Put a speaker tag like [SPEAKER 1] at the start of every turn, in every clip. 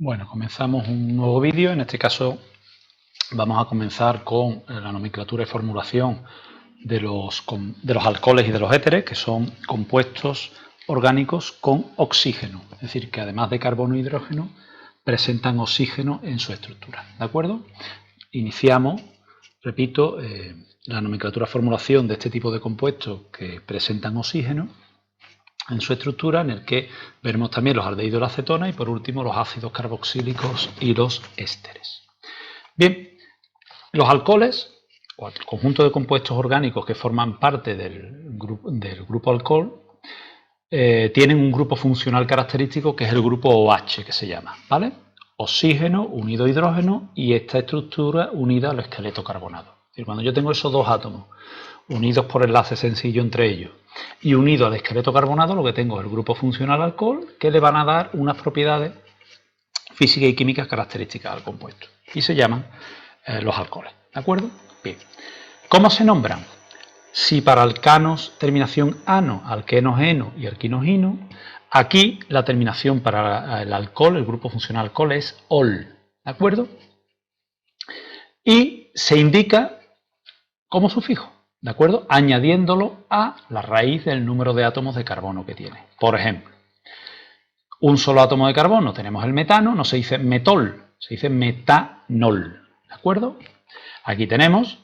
[SPEAKER 1] Bueno, comenzamos un nuevo vídeo. En este caso vamos a comenzar con la nomenclatura y formulación de los alcoholes y de los éteres, que son compuestos orgánicos con oxígeno, es decir, que además de carbono e hidrógeno presentan oxígeno en su estructura. ¿De acuerdo? Iniciamos, repito, la nomenclatura y formulación de este tipo de compuestos que presentan oxígeno en su estructura, en el que veremos también los aldehídos y la acetona y por último los ácidos carboxílicos y los ésteres. Bien, los alcoholes o el conjunto de compuestos orgánicos que forman parte del grupo alcohol tienen un grupo funcional característico que es el grupo OH, que se llama, ¿vale? Oxígeno unido a hidrógeno y esta estructura unida al esqueleto carbonado. Es decir, cuando yo tengo esos dos átomos unidos por enlace sencillo entre ellos y unidos al esqueleto carbonado, lo que tengo es el grupo funcional alcohol, que le van a dar unas propiedades físicas y químicas características al compuesto y se llaman los alcoholes. ¿De acuerdo? Bien. ¿Cómo se nombran? Si para alcanos terminación ano, alquenos eno y alquinos ino, aquí la terminación para el alcohol, el grupo funcional alcohol, es ol. ¿De acuerdo? Y se indica como sufijo, ¿de acuerdo? Añadiéndolo a la raíz del número de átomos de carbono que tiene. Por ejemplo, un solo átomo de carbono, tenemos el metano, no se dice metol, se dice metanol, ¿de acuerdo? Aquí tenemos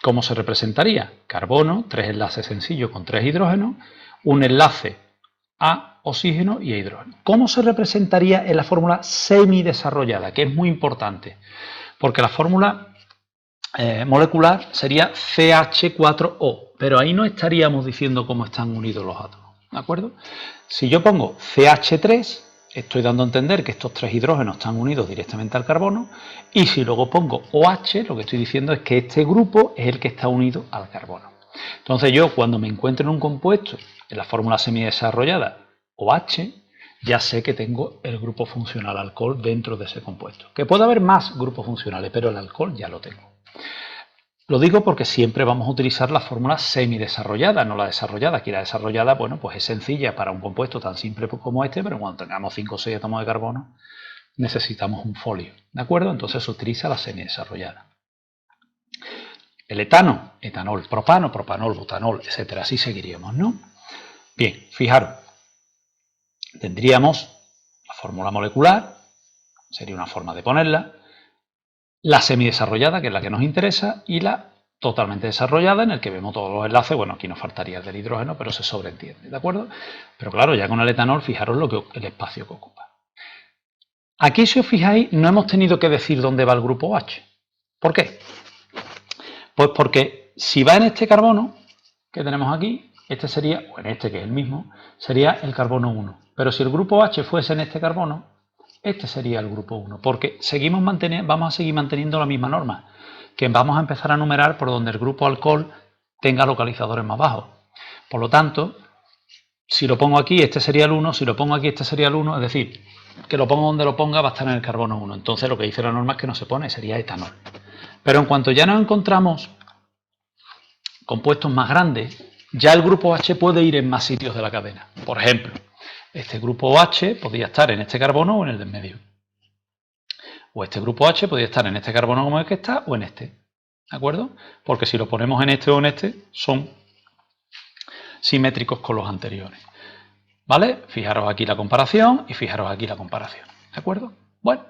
[SPEAKER 1] cómo se representaría carbono, 3 enlaces sencillos con 3 hidrógenos, un enlace a oxígeno y a hidrógeno. ¿Cómo se representaría en la fórmula semidesarrollada? Que es muy importante, porque la fórmula molecular sería CH4O, pero ahí no estaríamos diciendo cómo están unidos los átomos, ¿de acuerdo? Si yo pongo CH3, estoy dando a entender que estos 3 hidrógenos están unidos directamente al carbono, y si luego pongo OH, lo que estoy diciendo es que este grupo es el que está unido al carbono. Entonces yo, cuando me encuentro en un compuesto en la fórmula semidesarrollada OH, ya sé que tengo el grupo funcional alcohol dentro de ese compuesto. Que puede haber más grupos funcionales, pero el alcohol ya lo tengo. Lo digo porque siempre vamos a utilizar la fórmula semidesarrollada, no la desarrollada. Aquí la desarrollada, bueno, pues es sencilla para un compuesto tan simple como este, pero cuando tengamos 5 o 6 átomos de carbono necesitamos un folio, ¿de acuerdo? Entonces se utiliza la semidesarrollada. El etano, etanol, propano, propanol, butanol, etcétera. Así seguiríamos, ¿no? Bien, fijaros, tendríamos la fórmula molecular, sería una forma de ponerla, la semidesarrollada, que es la que nos interesa, y la totalmente desarrollada, en el que vemos todos los enlaces. Bueno, aquí nos faltaría el del hidrógeno, pero se sobreentiende, ¿de acuerdo? Pero claro, ya con el etanol, fijaros el espacio que ocupa. Aquí, si os fijáis, no hemos tenido que decir dónde va el grupo OH. ¿Por qué? Pues porque si va en este carbono que tenemos aquí, este sería, o en este que es el mismo, sería el carbono 1. Pero si el grupo OH fuese en este carbono, este sería el grupo 1, porque vamos a seguir manteniendo la misma norma, que vamos a empezar a numerar por donde el grupo alcohol tenga localizadores más bajos. Por lo tanto, si lo pongo aquí, este sería el 1, si lo pongo aquí, este sería el 1, es decir, que lo pongo donde lo ponga va a estar en el carbono 1. Entonces lo que dice la norma es que no se pone, sería etanol. Pero en cuanto ya nos encontramos compuestos más grandes, ya el grupo OH puede ir en más sitios de la cadena. Por ejemplo, este grupo OH podría estar en este carbono o en el del medio. O este grupo OH podría estar en este carbono como el que está o en este. ¿De acuerdo? Porque si lo ponemos en este o en este, son simétricos con los anteriores. ¿Vale? Fijaros aquí la comparación y fijaros aquí la comparación. ¿De acuerdo? Bueno.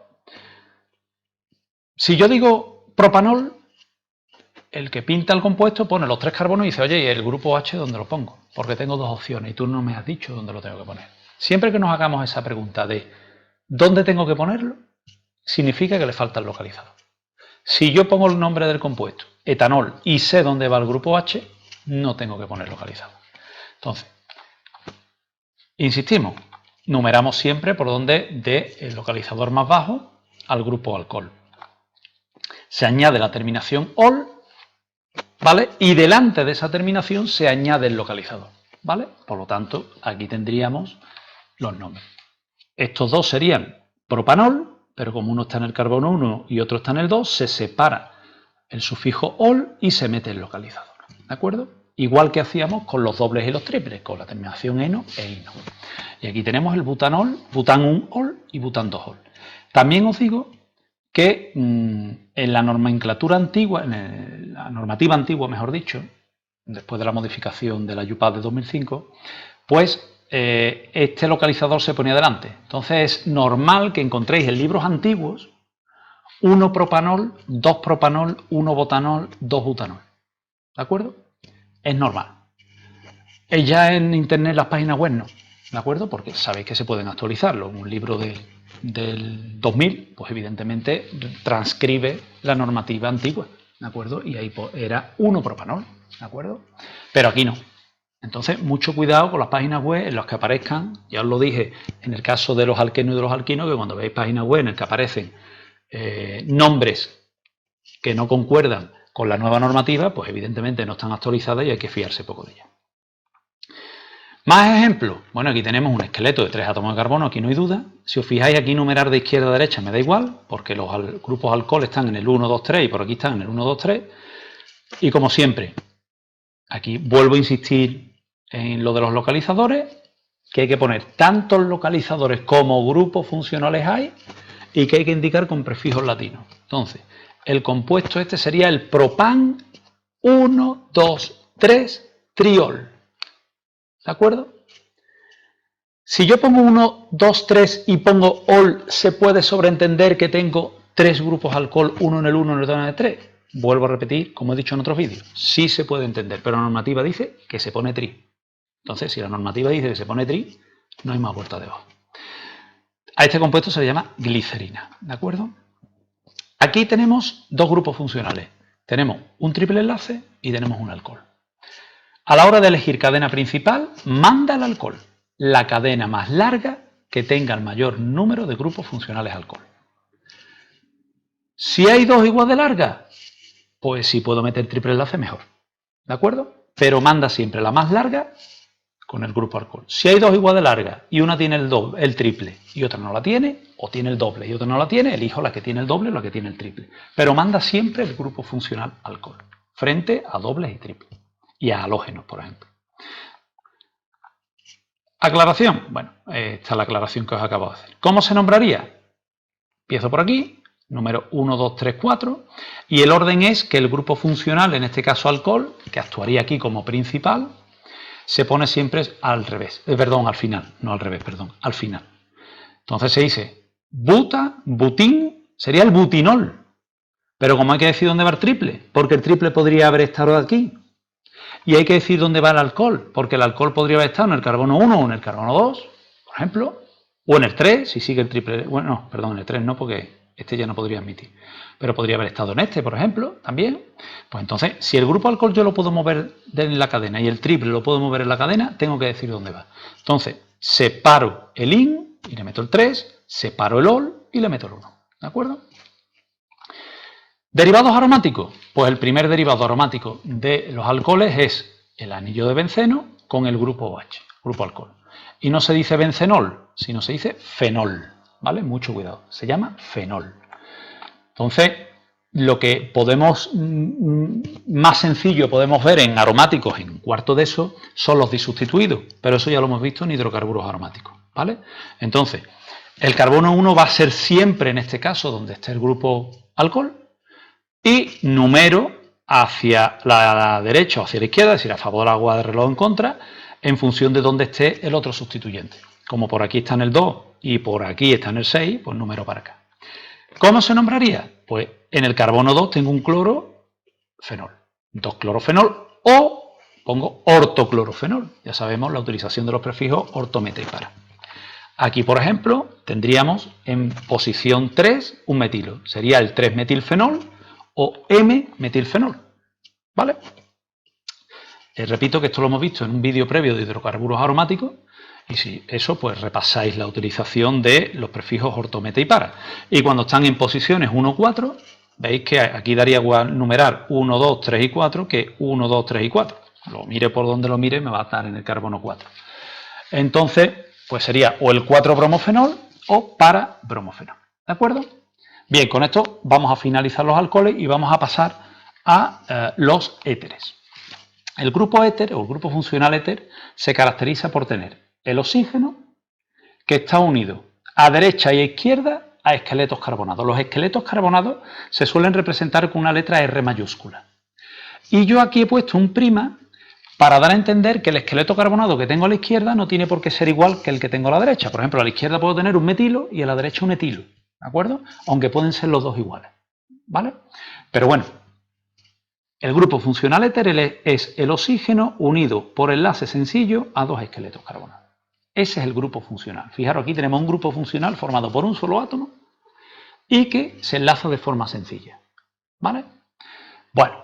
[SPEAKER 1] Si yo digo propanol, el que pinta el compuesto pone los 3 carbonos y dice, oye, ¿y el grupo OH dónde lo pongo? Porque tengo 2 opciones y tú no me has dicho dónde lo tengo que poner. Siempre que nos hagamos esa pregunta de ¿dónde tengo que ponerlo? Significa que le falta el localizador. Si yo pongo el nombre del compuesto, etanol, y sé dónde va el grupo OH, no tengo que poner localizador. Entonces, insistimos, numeramos siempre por donde dé el localizador más bajo al grupo alcohol. Se añade la terminación ol, ¿vale? Y delante de esa terminación se añade el localizador, ¿vale? Por lo tanto, aquí tendríamos los nombres. Estos dos serían propanol, pero como uno está en el carbono 1 y otro está en el 2, se separa el sufijo ol y se mete el localizador, ¿de acuerdo? Igual que hacíamos con los dobles y los triples, con la terminación eno e ino. Y aquí tenemos el butanol, butan 1 ol y butan 2 ol. También os digo que en la nomenclatura antigua, en la normativa antigua, mejor dicho, después de la modificación de la IUPAD de 2005, pues este localizador se ponía delante. Entonces es normal que encontréis en libros antiguos 1-propanol, 2-propanol, 1-butanol, 2-butanol. ¿De acuerdo? Es normal. Ya en internet, las páginas web no. ¿De acuerdo? Porque sabéis que se pueden actualizarlo. Un libro del 2000, pues evidentemente transcribe la normativa antigua. ¿De acuerdo? Y ahí era 1-propanol. ¿De acuerdo? Pero aquí no. Entonces, mucho cuidado con las páginas web en las que aparezcan, ya os lo dije, en el caso de los alquenos y de los alquinos, que cuando veis páginas web en las que aparecen nombres que no concuerdan con la nueva normativa, pues evidentemente no están actualizadas y hay que fiarse poco de ellas. Más ejemplos. Bueno, aquí tenemos un esqueleto de 3 átomos de carbono, aquí no hay duda. Si os fijáis aquí numerar de izquierda a derecha me da igual, porque los grupos alcohol están en el 1, 2, 3 y por aquí están en el 1, 2, 3. Y como siempre, aquí vuelvo a insistir en lo de los localizadores, que hay que poner tantos localizadores como grupos funcionales hay y que hay que indicar con prefijos latinos. Entonces, el compuesto este sería el propan 1, 2, 3 triol. ¿De acuerdo? Si yo pongo 1, 2, 3 y pongo ol, ¿se puede sobreentender que tengo 3 grupos alcohol, uno en el 1, en el 2, en el 3? Vuelvo a repetir, como he dicho en otros vídeos, sí se puede entender, pero la normativa dice que se pone tri. Entonces, si la normativa dice que se pone tri, no hay más vuelta de hoja. A este compuesto se le llama glicerina, ¿de acuerdo? Aquí tenemos dos grupos funcionales. Tenemos un triple enlace y tenemos un alcohol. A la hora de elegir cadena principal, manda el alcohol la cadena más larga que tenga el mayor número de grupos funcionales alcohol. Si hay dos igual de largas, pues si puedo meter triple enlace, mejor. ¿De acuerdo? Pero manda siempre la más larga con el grupo alcohol. Si hay dos igual de largas y una tiene el triple y otra no la tiene, o tiene el doble y otra no la tiene, elijo la que tiene el doble o la que tiene el triple. Pero manda siempre el grupo funcional alcohol, frente a dobles y triples. Y a halógenos, por ejemplo. Aclaración. Bueno, esta es la aclaración que os acabo de hacer. ¿Cómo se nombraría? Empiezo por aquí, número 1, 2, 3, 4, y el orden es que el grupo funcional, en este caso alcohol, que actuaría aquí como principal, se pone siempre al revés, perdón, al final, no al revés, perdón, al final. Entonces se dice buta, butín, sería el butinol, pero como hay que decir dónde va el triple, porque el triple podría haber estado aquí. Y hay que decir dónde va el alcohol, porque el alcohol podría haber estado en el carbono 1 o en el carbono 2, por ejemplo, o en el 3, si sigue el triple. Bueno, no, perdón, en el 3 no, porque este ya no podría admitir. Pero podría haber estado en este, por ejemplo, también. Pues entonces, si el grupo alcohol yo lo puedo mover en la cadena y el triple lo puedo mover en la cadena, tengo que decir dónde va. Entonces, separo el IN y le meto el 3, separo el OL y le meto el 1. ¿De acuerdo? ¿Derivados aromáticos? Pues el primer derivado aromático de los alcoholes es el anillo de benceno con el grupo OH, grupo alcohol. Y no se dice bencenol, sino se dice fenol, ¿vale? Mucho cuidado, se llama fenol. Entonces, lo que podemos, más sencillo podemos ver en aromáticos, en un cuarto de eso, son los disustituidos, pero eso ya lo hemos visto en hidrocarburos aromáticos, ¿vale? Entonces, el carbono 1 va a ser siempre, en este caso, donde esté el grupo alcohol, y numero hacia la derecha o hacia la izquierda, es decir, a favor agua de reloj en contra, en función de dónde esté el otro sustituyente. Como por aquí está en el 2 y por aquí está en el 6, pues número para acá. ¿Cómo se nombraría? Pues en el carbono 2 tengo un clorofenol, 2-clorofenol, o pongo ortoclorofenol. Ya sabemos la utilización de los prefijos orto, meta y para. Aquí, por ejemplo, tendríamos en posición 3 un metilo. Sería el 3-metilfenol o M-metilfenol, ¿vale? Repito que esto lo hemos visto en un vídeo previo de hidrocarburos aromáticos y si eso, pues repasáis la utilización de los prefijos orto, meta y para. Y cuando están en posiciones 1, 4, veis que aquí daría igual numerar 1, 2, 3 y 4 que 1, 2, 3 y 4. Lo mire por donde lo mire, me va a dar en el carbono 4. Entonces, pues sería o el 4-bromofenol o para-bromofenol, ¿de acuerdo? Bien, con esto vamos a finalizar los alcoholes y vamos a pasar a los éteres. El grupo éter o el grupo funcional éter se caracteriza por tener el oxígeno que está unido a derecha y a izquierda a esqueletos carbonados. Los esqueletos carbonados se suelen representar con una letra R mayúscula. Y yo aquí he puesto un prima para dar a entender que el esqueleto carbonado que tengo a la izquierda no tiene por qué ser igual que el que tengo a la derecha. Por ejemplo, a la izquierda puedo tener un metilo y a la derecha un etilo, ¿de acuerdo? Aunque pueden ser los dos iguales, ¿vale? Pero bueno, el grupo funcional éter es el oxígeno unido por enlace sencillo a dos esqueletos carbonados. Ese es el grupo funcional. Fijaros, aquí tenemos un grupo funcional formado por un solo átomo y que se enlaza de forma sencilla, ¿vale? Bueno,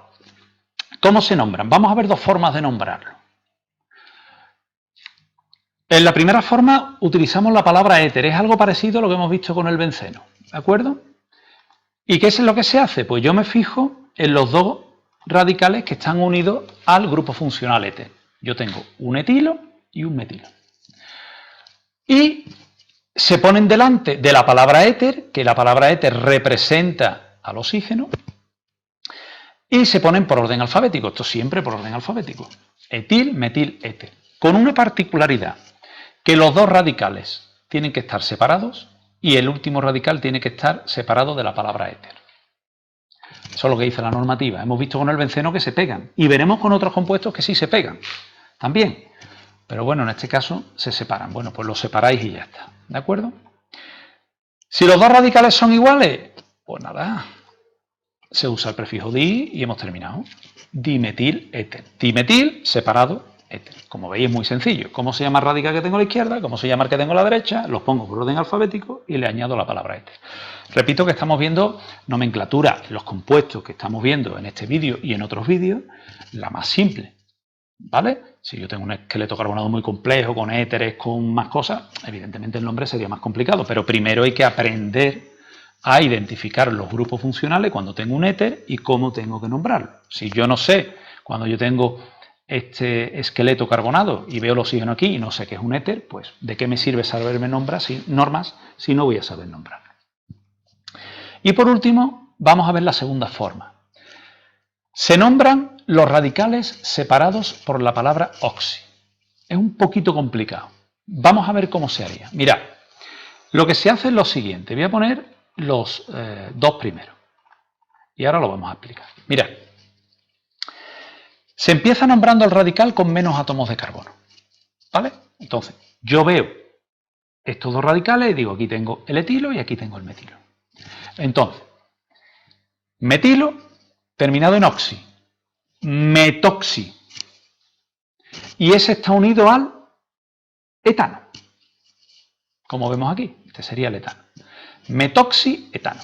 [SPEAKER 1] ¿cómo se nombran? Vamos a ver dos formas de nombrarlo. En la primera forma utilizamos la palabra éter, es algo parecido a lo que hemos visto con el benceno, ¿de acuerdo? ¿Y qué es lo que se hace? Pues yo me fijo en los dos radicales que están unidos al grupo funcional éter. Yo tengo un etilo y un metilo. Y se ponen delante de la palabra éter, que la palabra éter representa al oxígeno, y se ponen por orden alfabético, esto siempre por orden alfabético. Etil, metil, éter. Con una particularidad, que los dos radicales tienen que estar separados y el último radical tiene que estar separado de la palabra éter. Eso es lo que dice la normativa. Hemos visto con el benceno que se pegan y veremos con otros compuestos que sí se pegan también. Pero bueno, en este caso se separan. Bueno, pues los separáis y ya está. ¿De acuerdo? Si los dos radicales son iguales, pues nada, se usa el prefijo di y hemos terminado. Dimetil, éter. Dimetil, separado, éter. Como veis es muy sencillo. ¿Cómo se llama el radical que tengo a la izquierda? ¿Cómo se llama el que tengo a la derecha? Los pongo por orden alfabético y le añado la palabra éter. Repito que estamos viendo nomenclatura, los compuestos que estamos viendo en este vídeo y en otros vídeos, la más simple, ¿vale? Si yo tengo un esqueleto carbonado muy complejo, con éteres, con más cosas, evidentemente el nombre sería más complicado, pero primero hay que aprender a identificar los grupos funcionales cuando tengo un éter y cómo tengo que nombrarlo. Si yo no sé, cuando yo tengo este esqueleto carbonado y veo el oxígeno aquí y no sé qué es un éter, pues ¿de qué me sirve saberme normas si no voy a saber nombrarlo? Y por último, vamos a ver la segunda forma. Se nombran los radicales separados por la palabra oxi. Es un poquito complicado. Vamos a ver cómo se haría. Mirad, lo que se hace es lo siguiente. Voy a poner los dos primeros. Y ahora lo vamos a explicar. Mirad. Se empieza nombrando el radical con menos átomos de carbono. ¿Vale? Entonces, yo veo estos dos radicales y digo, aquí tengo el etilo y aquí tengo el metilo. Entonces, metilo terminado en oxi, metoxi. Y ese está unido al etano. Como vemos aquí, este sería el etano. Metoxi, etano.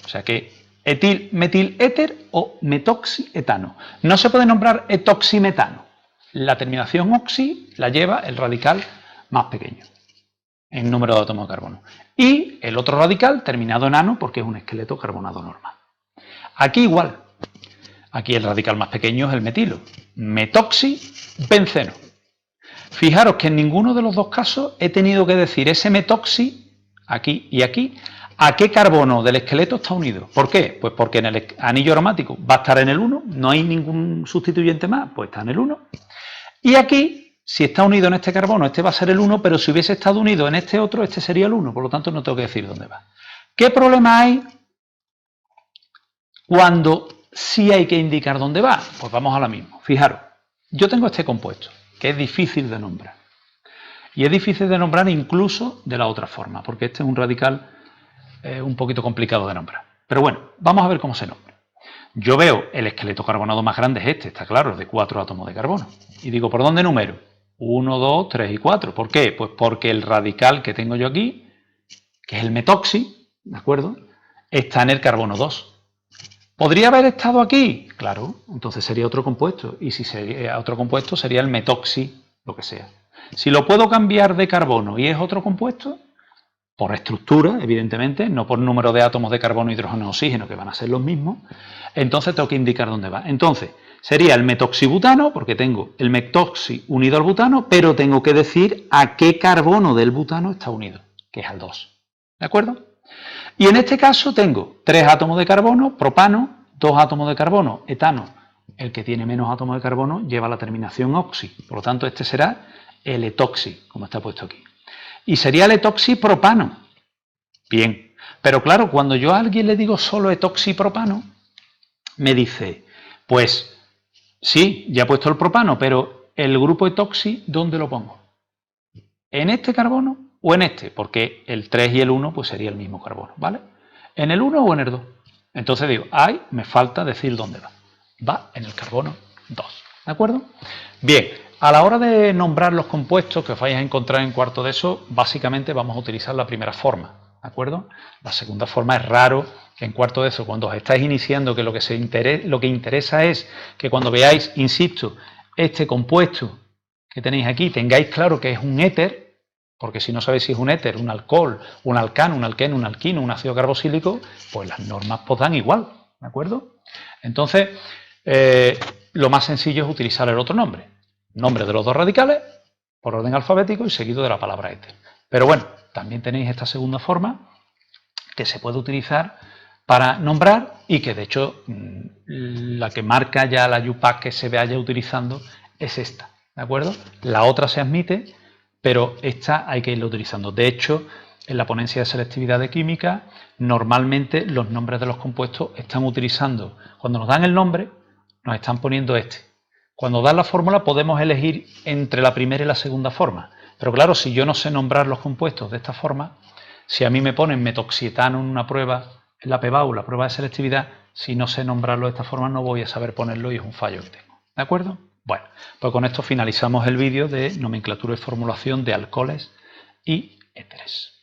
[SPEAKER 1] O sea que etil, metil, éter o metoxi, etano. No se puede nombrar etoximetano. La terminación oxi la lleva el radical más pequeño en número de átomos de carbono. Y el otro radical terminado en ano porque es un esqueleto carbonado normal. Aquí igual. Aquí el radical más pequeño es el metilo. Metoxi, benceno. Fijaros que en ninguno de los dos casos he tenido que decir ese metoxi, aquí y aquí, a qué carbono del esqueleto está unido. ¿Por qué? Pues porque en el anillo aromático va a estar en el 1, no hay ningún sustituyente más, pues está en el 1. Y aquí, si está unido en este carbono, este va a ser el 1, pero si hubiese estado unido en este otro, este sería el 1, por lo tanto no tengo que decir dónde va. ¿Qué problema hay cuando sí hay que indicar dónde va? Pues vamos a lo mismo. Fijaros, yo tengo este compuesto, que es difícil de nombrar. Y es difícil de nombrar incluso de la otra forma, porque este es un radical un poquito complicado de nombrar. Pero bueno, vamos a ver cómo se nombra. Yo veo el esqueleto carbonado más grande es este, está claro, es de 4 átomos de carbono. Y digo, ¿por dónde número? 1, 2, 3 y 4. ¿Por qué? Pues porque el radical que tengo yo aquí, que es el metoxi, ¿de acuerdo?, está en el carbono 2. ¿Podría haber estado aquí? Claro, entonces sería otro compuesto. Y si sería otro compuesto, sería el metoxi, lo que sea. Si lo puedo cambiar de carbono y es otro compuesto, por estructura, evidentemente, no por número de átomos de carbono, hidrógeno, oxígeno, que van a ser los mismos, entonces tengo que indicar dónde va. Entonces, sería el metoxibutano, porque tengo el metoxi unido al butano, pero tengo que decir a qué carbono del butano está unido, que es al 2. ¿De acuerdo? Y en este caso tengo 3 átomos de carbono, propano, 2 átomos de carbono, etano. El que tiene menos átomos de carbono lleva la terminación oxi, por lo tanto este será el etoxi, como está puesto aquí. Y sería el etoxipropano. Bien, Pero claro, cuando yo a alguien le digo solo etoxipropano, me dice, pues sí, ya he puesto el propano, pero el grupo etoxi, ¿dónde lo pongo? ¿En este carbono o en este? Porque el 3 y el 1 pues sería el mismo carbono, ¿vale? ¿En el 1 o en el 2? Entonces digo, ay, me falta decir dónde va. Va en el carbono 2, ¿de acuerdo? Bien, a la hora de nombrar los compuestos que os vais a encontrar en cuarto de eso, básicamente vamos a utilizar la primera forma, ¿de acuerdo? La segunda forma es raro que en cuarto de eso, cuando os estáis iniciando, que lo que interesa es que cuando veáis, insisto, este compuesto que tenéis aquí, tengáis claro que es un éter, porque si no sabéis si es un éter, un alcohol, un alcano, un alqueno, un alquino, un ácido carboxílico, pues las normas pues dan igual, ¿de acuerdo? Entonces, lo más sencillo es utilizar el otro nombre. Nombre de los dos radicales, por orden alfabético y seguido de la palabra éter. Pero bueno, también tenéis esta segunda forma que se puede utilizar para nombrar y que de hecho la que marca ya la UPAC que se vaya utilizando es esta, ¿de acuerdo? La otra se admite, pero esta hay que irla utilizando. De hecho, en la ponencia de selectividad de química, normalmente los nombres de los compuestos están utilizando, cuando nos dan el nombre, nos están poniendo este. Cuando dan la fórmula podemos elegir entre la primera y la segunda forma, pero claro, si yo no sé nombrar los compuestos de esta forma, si a mí me ponen metoxietano en una prueba, en la PBAU, la prueba de selectividad, si no sé nombrarlo de esta forma no voy a saber ponerlo y es un fallo que tengo. ¿De acuerdo? Bueno, pues con esto finalizamos el vídeo de nomenclatura y formulación de alcoholes y éteres.